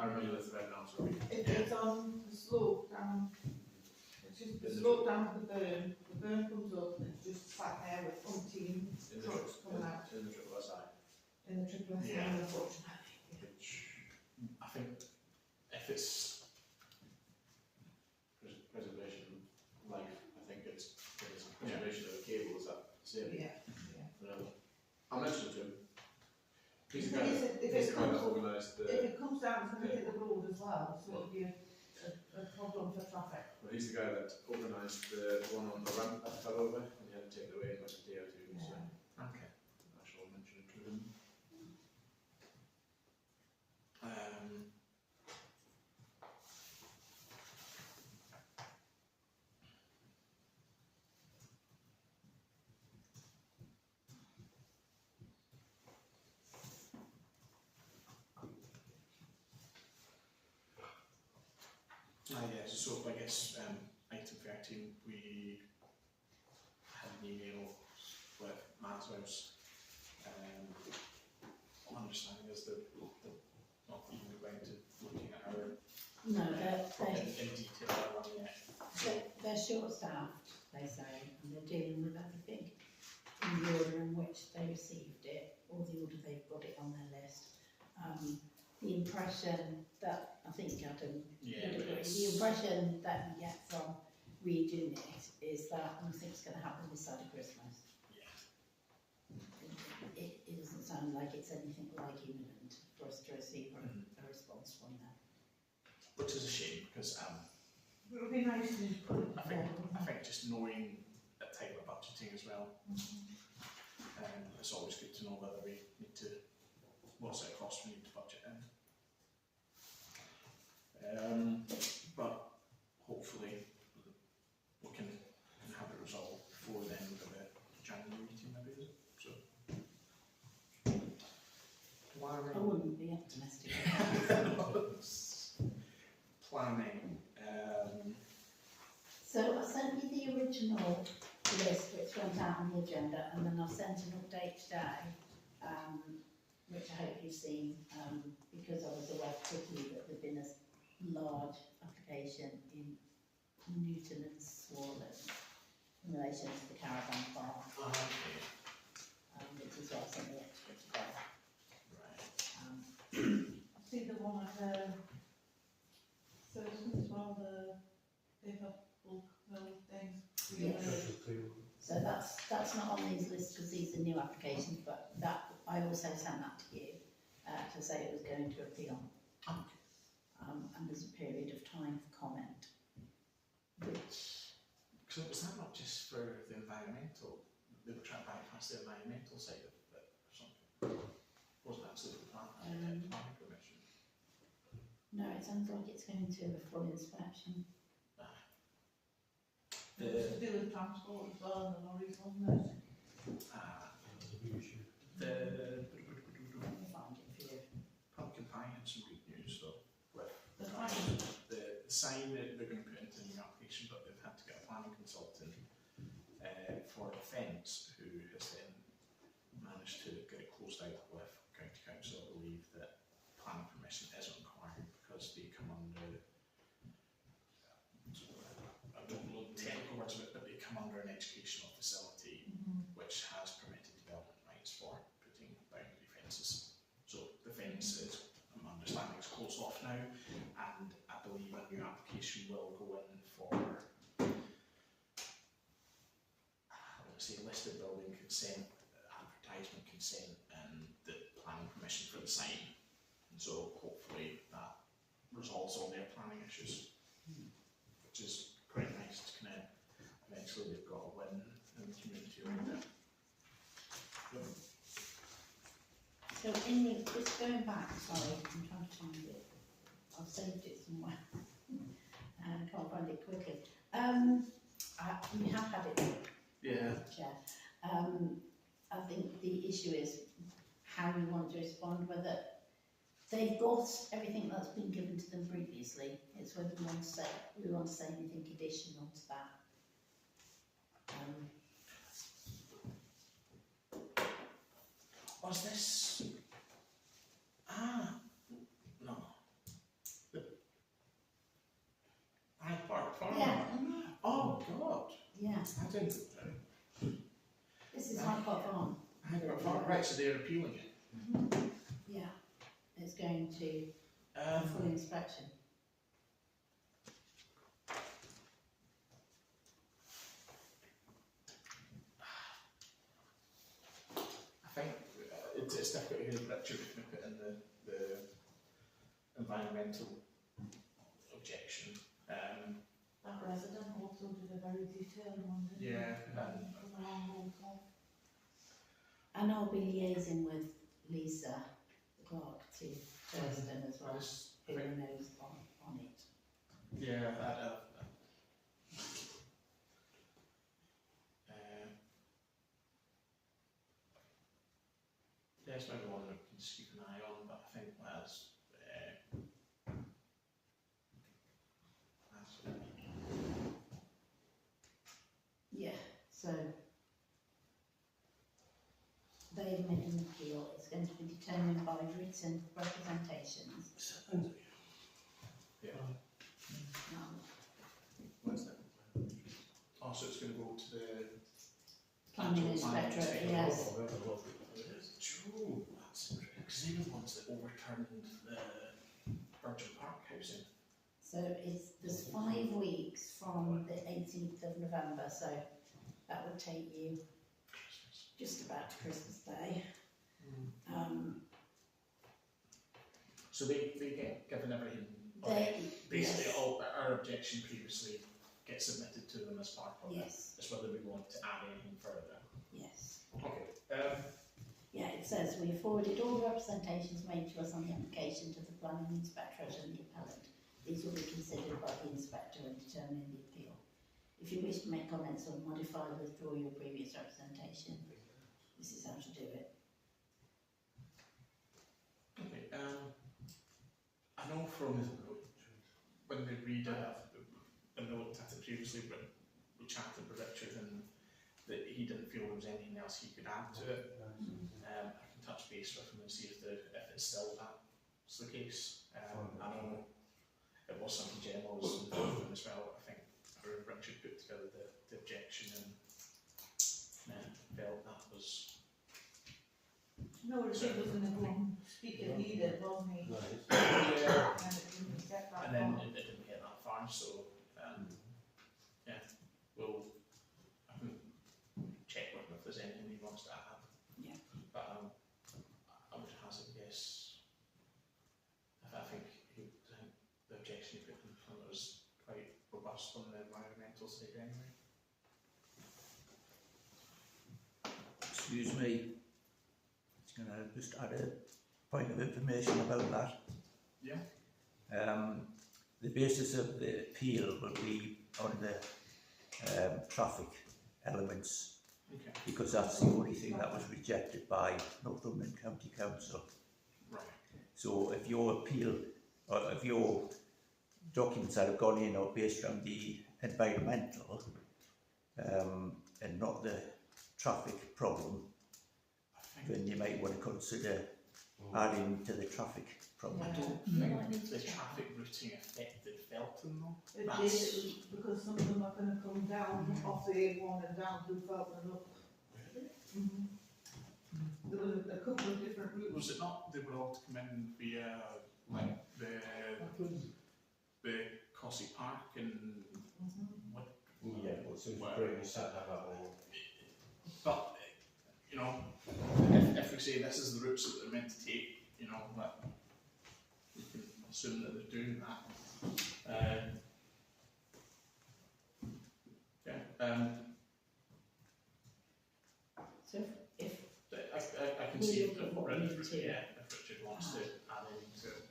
remember this right now, so we It's on the slope down, it's just the slope down to the burn comes up and it's just sat there with umpteen trucks coming out in the triple SI. in the triple S, Yeah. unfortunately. which I think if it's Preservation of life, I think it's preservation of the cable, is that same? Yeah, I'll mention it to him. He's the The guy thing is, that, if he's it the guy that comes- organised if the, it comes down, it's going to hit the road as well, so it'll be a problem for traffic. well, he's the guy that organised the one on the ramp that fell over, and he had to take it away in like a day or two, so okay. I shall mention it to him. Yeah, so I guess item 13, we had an email with Maswell's understanding is that they're not even going to looking at our No, in detail our one yet. they're short-staffed, they say, and they're dealing with everything in the order in which they received it, or the order they've got it on their list. The impression that, I think Adam Yeah, would but agree, it's, the impression that you get from redoing it is that nothing's going to happen this side of Christmas. yeah, It doesn't sound like it's anything like imminent for us to receive a response from them. which is a shame because It would be nice to just put it I think there. just knowing at time of budgeting as well, it's always good to know whether we need to, what's it cost we need to budget in. But hopefully we can have it resolved before the end of the January meeting, maybe, is it? So. I wouldn't be optimistic. Planning. So I sent you the original list which went out on the agenda, and then I've sent an update today, which I hope you've seen, because I was aware quickly that there'd been a large application in Newton and Swallow in relation to the caravan park, which is why I sent the extra today. Right. I see the one at Thurston as well, the paper bulk mill things. Yes. So that's not on these lists because these are new applications, but that, I also sent that to you, to say it was going to appeal. And there's a period of time for comment, which, So was that not just for the environmental, they were trying to bypass the environmental side of it or something? Wasn't absolutely planning permission? no, it sounds like it's going to a full inspection. It was to do with transport as well, and the lorries, wasn't it? I'll find it for you. Pumpkin Pie had some good news though, with The the sign that they're going to put into the new application, but they've had to get a planning consultant for a fence, who has then managed to get it closed out with County Council. I believe that planning permission isn't required because they come under, I don't know the technical words of it, but they come under an educational facility which has permitted development rights for putting boundary fences. So the fence is, I'm understanding, it's closed off now, a new application will go in for, I want to say, listed building consent, advertisement consent, and the planning permission for the sign. And so hopefully that resolves all their planning issues, which is quite nice to kind of, eventually they've got a win in the community around it. So just going back, sorry, I'm trying to find it. I've saved it somewhere and can't find it quickly. We have had it, Yeah. Chair. I think the issue is how we want to respond, whether they've got everything that's been given to them previously. It's whether we want to say anything additional to that. Was this? No. The Hyde Park Farm? Yeah. Oh, God. Yeah, I didn't. this is Hyde Park Farm. Hyde Park Farm, right, so they're appealing it. Yeah, it's going to full inspection. I think it's difficult to hear Richard put in the environmental objection. That resident also did a very detailed one, didn't he? Yeah, From the long road home. And I'll be liaising with Lisa, the clerk, to Thurston as well, who knows on it. yeah, yeah, it's maybe one that we can just keep an eye on, but I think that's Yeah, so they've made an appeal. It's going to be determined by written representations. yeah. Um, What's that? Oh, so it's going to go to the Planning inspector, yes. Oh, that's a lot. True, that's interesting, because they were the ones that overturned the Virgin Park housing. So there's 5 weeks from the 18th of November, so that would take you just about to Christmas Day. So they get given everything. Basically, yes. all our objection previously gets submitted to them as part of it. Yes, It's whether we want to add anything further. yes. Okay. Yeah, it says we forwarded all representations made to us on the application to the planning inspectorate and the appellant. These will be considered by the inspector when determining the appeal. If you wish to make comments or modify or withdraw your previous representation, this is how to do it. Okay. I know from when they read a note at it previously, but we chatted with Richard and that he didn't feel there was anything else he could add to it. I can touch base with him and see if it's still that's the case. I know it was something Gemma was involved in as well. I think Richard put together the objection and felt that was. No, Richard was going to go and speak if needed, wasn't he? Yeah. And it didn't get that And then far. it didn't get that far, so yeah, we'll check with him if there's anything he wants to add. Yeah. But I would hazard a guess. I think the objection he put in front was quite robust on the environmental side anyway. Excuse me, can I just add a point of information about that? Yeah. The basis of the appeal will be on the traffic elements, Okay. because that's the only thing that was rejected by Northumbria County Council. Right. So if your appeal, or if your documents that have gone in are based on the environmental and not the traffic problem, I think then you might want to consider adding to the traffic problem. I don't You think might need to the check. traffic routing affected Felton though. It did, That's- it was because some of them are going to come down off the A1 and down through Felton and up. There was a couple of different routes. Was it not they were all to come in via like the agree, you said that all. But, you know, if we say this is the routes that they're meant to take, you know, that you can assume that they're doing that. So if I can see if Richard wants to add into it,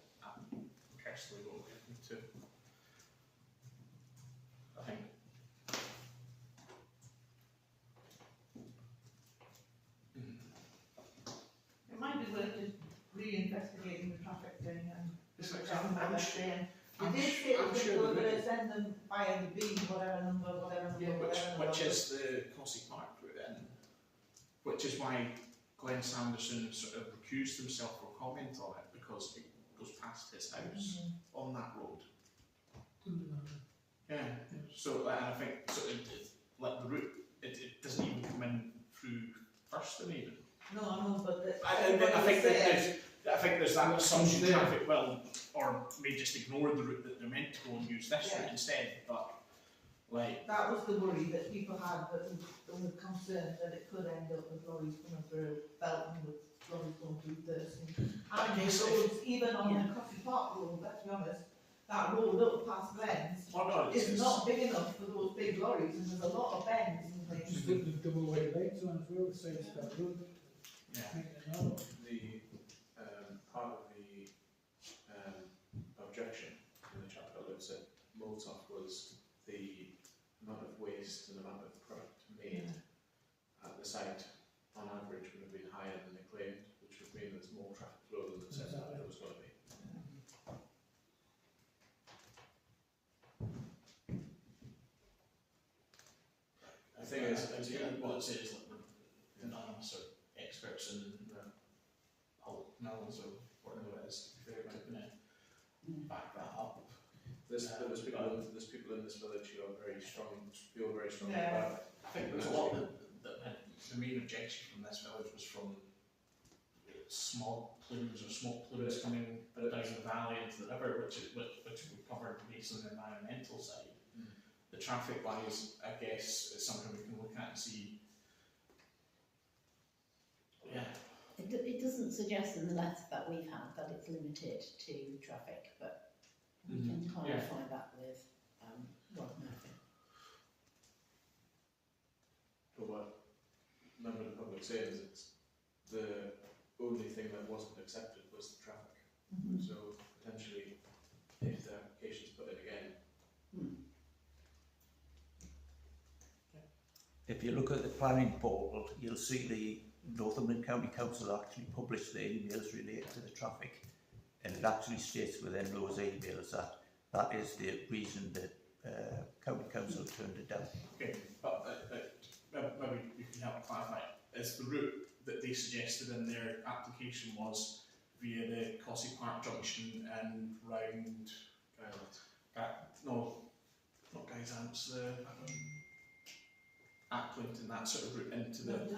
personally what we're looking to. I think. It might be worth just re-investigating the traffic thing and It's like, checking what they're saying. I'm You did say I'm that sure people they were would. going to send them via the B, whatever number, Yeah, whatever number. which is the Cossey Park route in, which is why Glenn Sanderson sort of recused himself from comment on it, because it goes past his house on that road. Yeah, so and I think so like the route, it doesn't even come in through Thurston even. No, I know, but the, I think there's that assumption traffic will or may just ignore the route that they're meant to go and use this route instead, but like that was the worry that people had, that they were concerned that it could end up with lorries coming through Felton, with lorries going through Thurston. And the roads, even on the Coffee Park road, let's be honest, that road up past Glens is not big enough for those big lorries, and there's a lot of bends and things. Just put the double wide lights on as well, the side of that road. yeah. The part of the objection in the chap that looks at Molotov was the amount of waste and the amount of product made at the site on average would have been higher than they claimed, which would mean there's more traffic flow than they said there was going to be. The thing is, what it says like the anonymous or experts in pulp mills or whatever it is, if they're going to back that up. there's people in this village who are very strong, feel very strongly about it. I think there's a lot that the main objection from this village was from small plumes or smoke plumes coming down the valley into the river, which we covered based on the environmental side. The traffic wise, I guess, is something we can look at and see. Yeah. it doesn't suggest in the letter that we've had that it's limited to traffic, but we can clarify that with Rob Murphy. But what member of the public said is it's the only thing that wasn't accepted was the traffic. So potentially, if the application's put in again. If you look at the planning portal, you'll see the Northumbrian County Council actually published the emails related to the traffic, and it actually states within those emails that that is the reason that County Council turned it down. Okay, but maybe you can help clarify. Is the route that they suggested in their application was via the Cossey Park junction and round? No, not Guy's Ackland and that sort of route into the Ackland,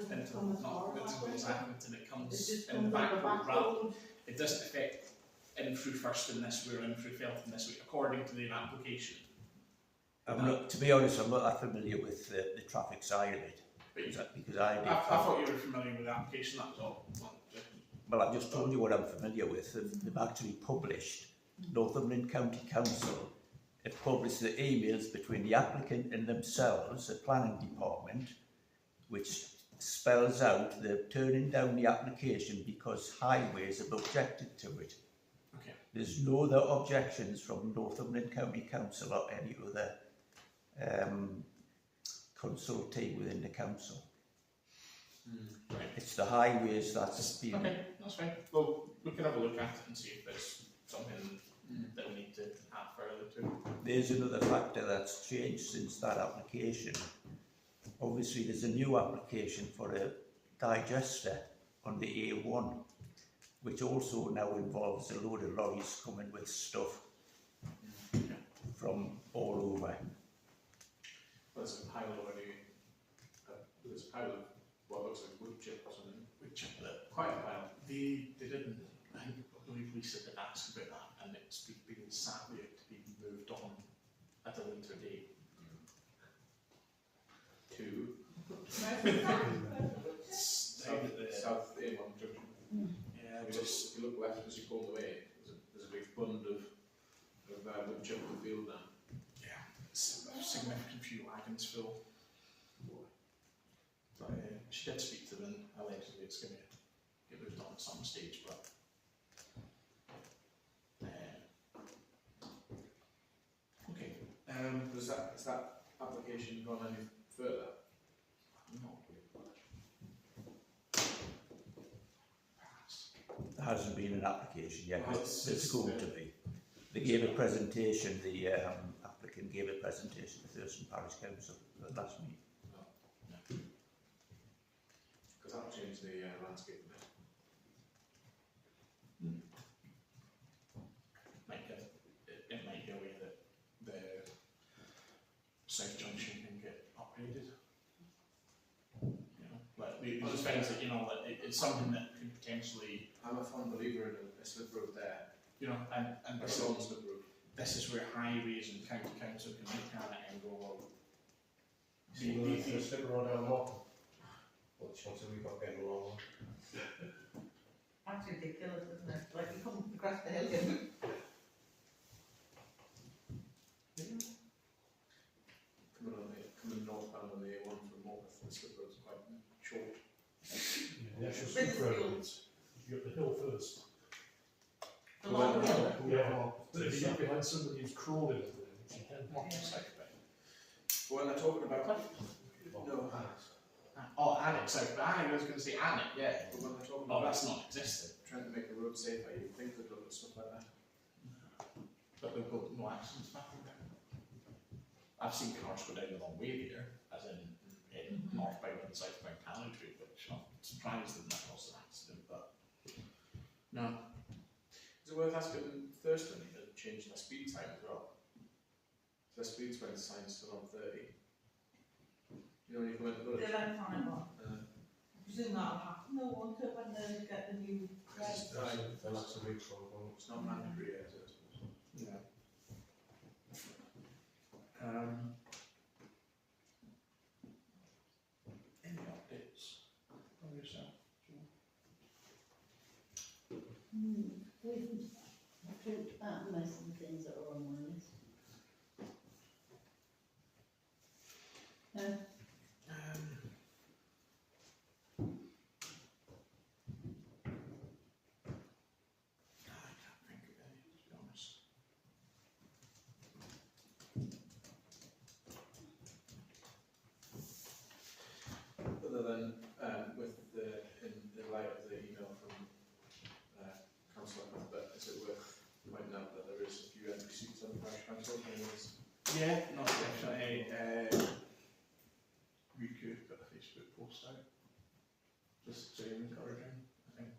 it comes in the back road. It doesn't affect in through Thurston this way or in through Felton this way, according to their application. To be honest, I'm not that familiar with the traffic side of it, because I thought you were familiar with the application, that was all. Well, I've just told you what I'm familiar with. They've actually published, Northumbrian County Council have published the emails between the applicant and themselves, the planning department, which spells out they're turning down the application because highways have objected to it. Okay. There's no other objections from Northumbrian County Council or any other consultee within the council. Right. It's the highways that's been... Okay, that's fine. Well, we can have a look at it and see if there's something that we need to add further to. There's another factor that's changed since that application. Obviously, there's a new application for a digester on the A1, which also now involves a load of lorries coming with stuff from all over. Well, there's a pile already. There's a pile of what looks like wood chip or something. Wood chip, quite a while. They didn't. I believe Lisa did ask about that, and it's been sat there to be moved on at a later date. South A1 junction. Yeah, If you look left as you pull away, there's a big bund of wood chip in the field now. yeah, it's a significant few wagons full. But she did speak to them, allegedly it's going to get moved on at some stage, but okay. Has that application gone any further? No. There hasn't been an application yet, but It's- it's going to be. They gave a presentation, the applicant gave a presentation to Felton Parish Council last week. Because that'll change the landscape a bit. It might be a way that the South Junction can get upgraded. You know, like those things that, you know, that it's something that could potentially, I'm a fond believer in a slip road there. you know, and A stone slip road. this is where highways and county council can look at it and go, well, So we're going to slip around down Markham. What chance have we got getting along? That's ridiculous, isn't it? Like you come across the hill again. Coming northbound on the A1 from Morpeth, the slip road's quite short. The actual With slip the road, fields. you got the hill first. The long hill. Yeah, but if you get behind somebody who's crawling over there, which you can. what it's like. But when they're talking about no, Oh, annex, so I was going to say annex, yeah. but when they're talking Oh, about that's not existed. trying to make the road safer, you'd think they'd look at stuff like that. But they've got no accidents happening there. I've seen cars go down the wrong way there, as in northbound and southbound Cannon Street, which I'm surprised that that caused an accident, but no. Is it worth asking Thurston to change their speed time as well? So their speed sign's still on 30. You know when you come into the village? Daylight time on. I presume that'll happen though, won't it, when they get the new It's regs? That's a big problem. It's not mandatory yet, I suppose. Yeah. Any updates from yourself? We've talked about most of the things that are on my list. I can't think of any, to be honest. Other than with in light of the email from Councillor Cuthbert, is it worth pointing out that there is a few empty seats on the Parish Council? Yeah, no, definitely. We could put a Facebook post out, just to encouraging. I think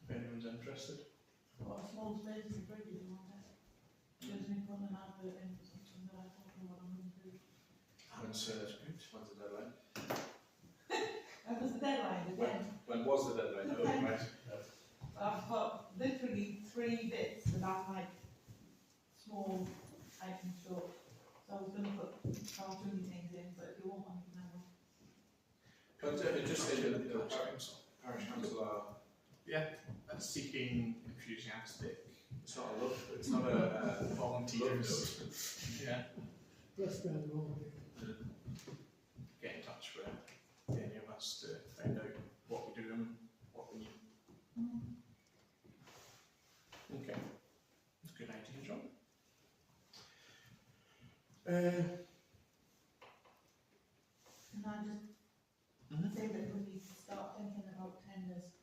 if anyone's interested. What a small space is the bridges, won't it? Gives me put an advert in for something that I don't know what I'm going to do. When's the deadline? And was the deadline again? When was the deadline? Oh, right. I've got literally 3 bits that I'm like small items short. So I was going to put cartoony things in, but if you want one, you can have one. But just say that the Council. Parish Council are, Seeking enthusiastic it's not a look, it's not a volunteers. Yeah, Press down the wrong way. get in touch with any of us to find out what we do and what we need. Okay, that's a good idea, John. Can I just say that we need to start thinking about tenders?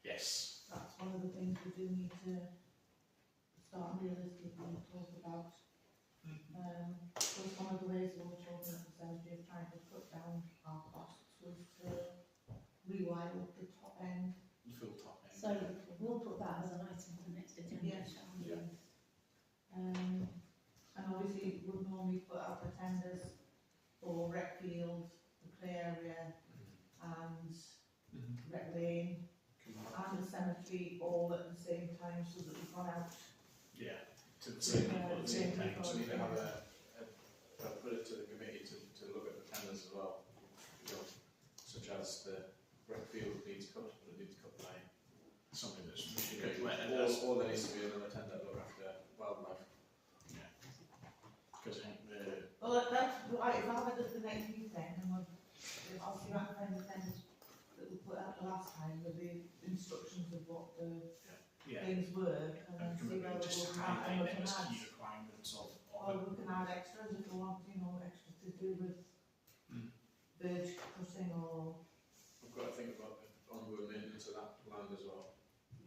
Yes. That's one of the things we do need to start realistically talk about. Because one of the ways we were talking at the Thursday of trying to cut down our costs was to rewire up the top end. Full top end. So we'll put that as an item for next agenda, Yes. shall we? Yeah. And obviously we'd normally put out the tenders for rec fields, the play area and rec lane and the cemetery all at the same time so that we've gone out. Yeah, to the same, at the same time. so we need to have put it to the committee to look at the tenders as well. as the brickfield needs cut, but it needs cut by Something that's Okay, really or there needs to be another tender to look after wildlife. because I think the Well, that's right, if I had it the next meeting, and we'll, I'll see what kind of things that we put out the last time with the instructions of what the things were, and then and see maybe whether we just can add, and highlight we them can as add, key requirements of or it. we can add extras if we want, you know, extras to do with verge cutting or We've got to think about the ongoing maintenance of that land as well.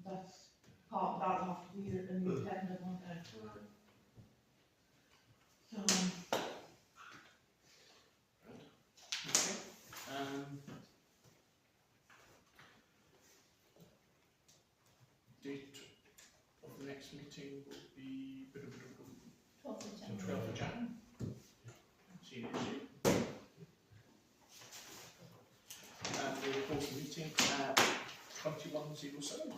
that's part, that will have to be a new tender, won't it? Okay. Date of the next meeting will be 12th of January. 12th of January. See you next year. And we'll post the meeting at 21:07.